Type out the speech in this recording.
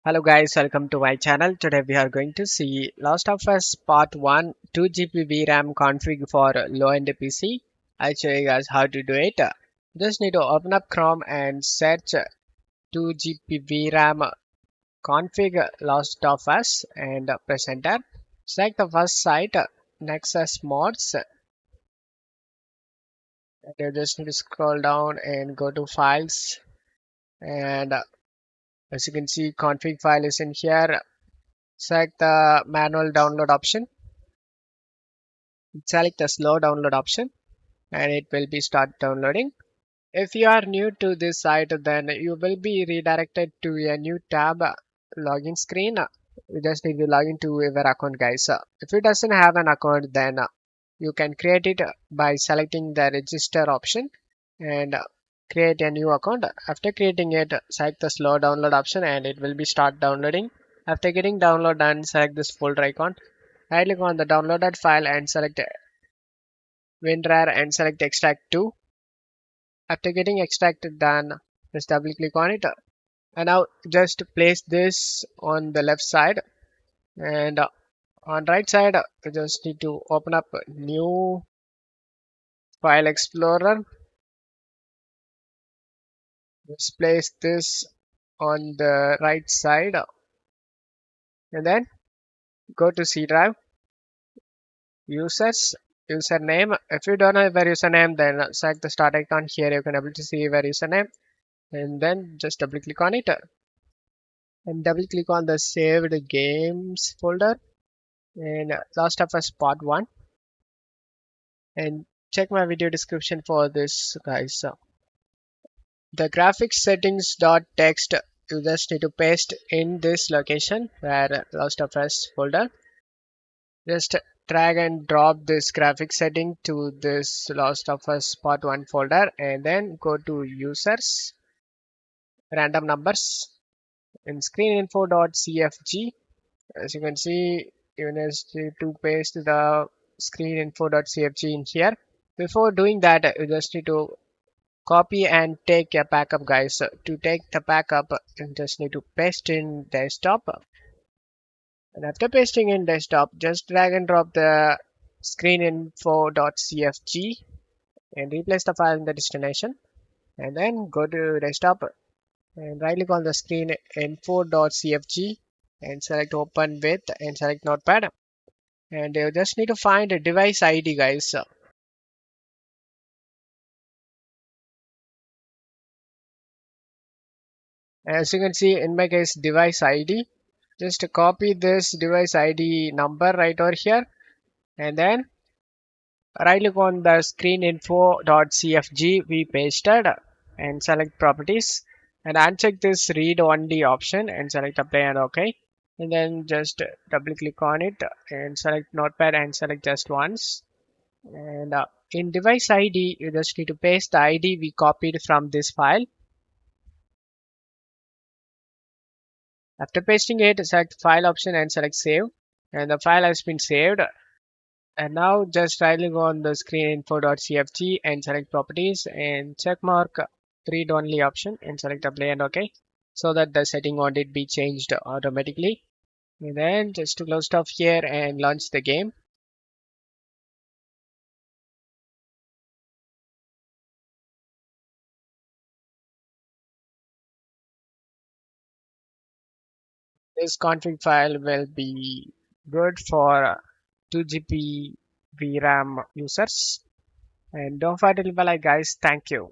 Hello guys, welcome to my channel. Today we are going to see Last of Us Part 1 2GB VRAM config for low-end PC. I'll show you guys how to do it. Just need to open up Chrome and search 2GB VRAM config Last of Us and press enter. Select the first site, Nexus Mods. And you just need to scroll down and go to Files. And as you can see, config file is in here. Select the manual download option. Select the slow download option and it will be start downloading. If you are new to this site, then you will be redirected to a new tab login screen. You just need to log into your account, guys. If it doesn't have an account, then you can create it by selecting the register option and create a new account. After creating it, select the slow download option and it will be start downloading. After getting download done, select this folder icon. Right click on the downloaded file and select WinRAR and select extract to. After getting extracted done, just double click on it. And now just place this on the left side and on right side you just need to open up new file explorer. Just place this on the right side and then go to C drive, users, username. If you don't have your username, then select the start icon here. You can able to see your username and then just double click on it and double click on the saved games folder and Last of Us Part 1 and check my video description for this, guys. The graphics-settings.txt you just need to paste in this location where Last of Us folder. Just drag and drop this graphics setting to this Last of Us Part 1 folder and then go to users, random numbers in screeninfo.cfg. As you can see, you need to paste the screeninfo.cfg in here. Before doing that, you just need to copy and take a backup, guys. To take the backup, you just need to paste in desktop. And after pasting in desktop, just drag and drop the screeninfo.cfg and replace the file in the destination. And then go to desktop and right click on the screeninfo.cfg and select open with and select notepad. And you just need to find a device ID, guys. As you can see in my case, device ID. Just copy this device ID number right over here and then right click on the screeninfo.cfg we pasted and select properties and uncheck this read only option and select apply and OK. And then just double click on it and select notepad and select just once. And in device ID, you just need to paste the ID we copied from this file. After pasting it, select file option and select save. And the file has been saved. And now just right click on the screeninfo.cfg and select properties and check mark read only option and select apply and OK so that the setting won't it be changed automatically. And then just to close stuff here and launch the game. This config file will be good for 2GB VRAM users. And don't forget to leave a like, guys. Thank you.